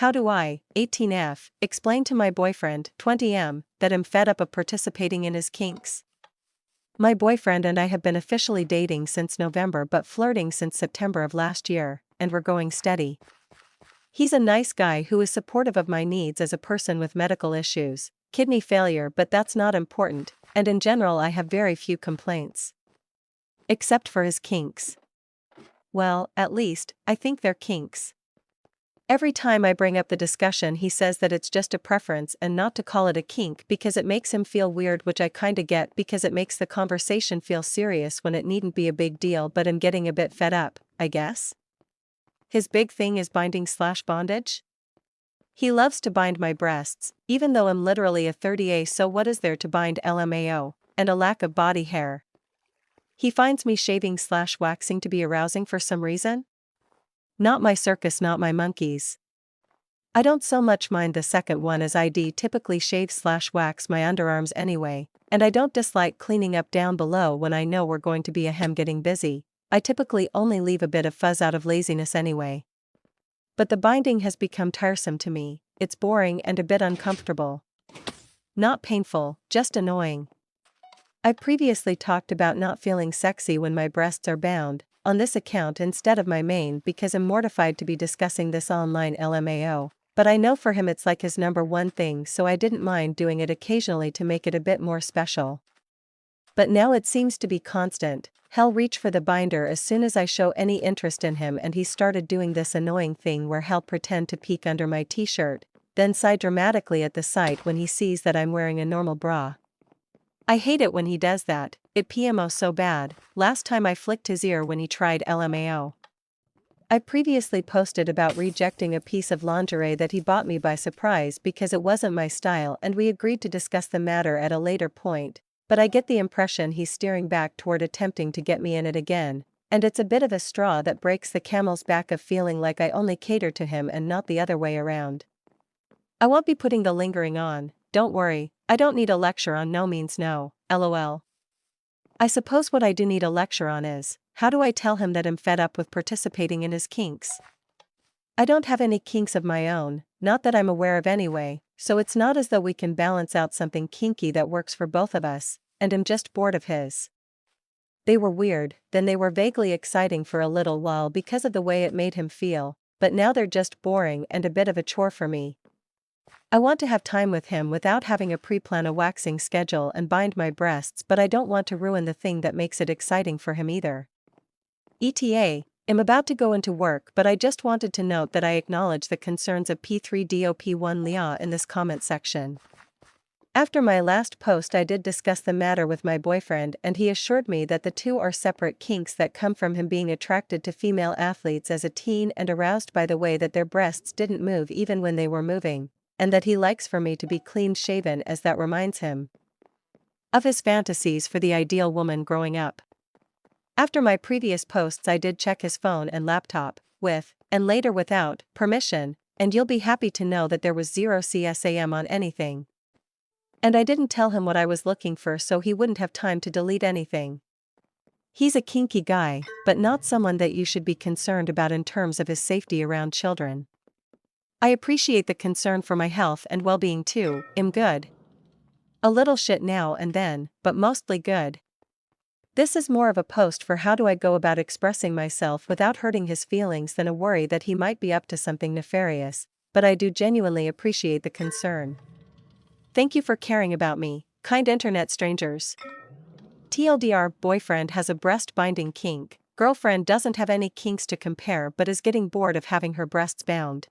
How do I, 18F, explain to my boyfriend, 20M, that I'm fed up of participating in his kinks? My boyfriend and I have been officially dating since November but flirting since September of last year, and we're going steady. He's a nice guy who is supportive of my needs as a person with medical issues, kidney failure, but that's not important, and in general I have very few complaints. Except for his kinks. Well, at least, I think they're kinks. Every time I bring up the discussion he says that it's just a preference and not to call it a kink because it makes him feel weird, which I kinda get because it makes the conversation feel serious when it needn't be a big deal, but I'm getting a bit fed up, I guess. His big thing is binding/bondage? He loves to bind my breasts, even though I'm literally a 30A, so what is there to bind LMAO, and a lack of body hair? He finds me shaving/waxing to be arousing for some reason? Not my circus, not my monkeys. I don't so much mind the second one as I typically shave/wax my underarms anyway, and I don't dislike cleaning up down below when I know we're going to be getting busy. I typically only leave a bit of fuzz out of laziness anyway. But the binding has become tiresome to me, it's boring and a bit uncomfortable. Not painful, just annoying. I previously talked about not feeling sexy when my breasts are bound, on this account instead of my main because I'm mortified to be discussing this online LMAO, but I know for him it's like his number one thing, so I didn't mind doing it occasionally to make it a bit more special. But now it seems to be constant. Hell, reach for the binder as soon as I show any interest in him, and he started doing this annoying thing where he'll pretend to peek under my t-shirt, then sigh dramatically at the sight when he sees that I'm wearing a normal bra. I hate it when he does that, it PMO so bad. Last time I flicked his ear when he tried LMAO. I previously posted about rejecting a piece of lingerie that he bought me by surprise because it wasn't my style, and we agreed to discuss the matter at a later point, but I get the impression he's steering back toward attempting to get me in it again, and it's a bit of a straw that breaks the camel's back of feeling like I only cater to him and not the other way around. I won't be putting the lingering on, don't worry, I don't need a lecture on no means no, lol. I suppose what I do need a lecture on is, how do I tell him that I'm fed up with participating in his kinks? I don't have any kinks of my own, not that I'm aware of anyway, so it's not as though we can balance out something kinky that works for both of us, and I'm just bored of his. They were weird, then they were vaguely exciting for a little while because of the way it made him feel, but now they're just boring and a bit of a chore for me. I want to have time with him without having to pre-plan a waxing schedule and bind my breasts, but I don't want to ruin the thing that makes it exciting for him either. ETA, I'm about to go into work, but I just wanted to note that I acknowledge the concerns of P3DOP1 Lia in this comment section. After my last post I did discuss the matter with my boyfriend, and he assured me that the two are separate kinks that come from him being attracted to female athletes as a teen and aroused by the way that their breasts didn't move even when they were moving, and that he likes for me to be clean-shaven as that reminds him of his fantasies for the ideal woman growing up. After my previous posts I did check his phone and laptop, with, and later without, permission, and you'll be happy to know that there was 0 CSAM on anything. And I didn't tell him what I was looking for so he wouldn't have time to delete anything. He's a kinky guy, but not someone that you should be concerned about in terms of his safety around children. I appreciate the concern for my health and well-being too, I'm good. A little shit now and then, but mostly good. This is more of a post for how do I go about expressing myself without hurting his feelings than a worry that he might be up to something nefarious, but I do genuinely appreciate the concern. Thank you for caring about me, kind internet strangers. TLDR, boyfriend has a breast binding kink, girlfriend doesn't have any kinks to compare but is getting bored of having her breasts bound.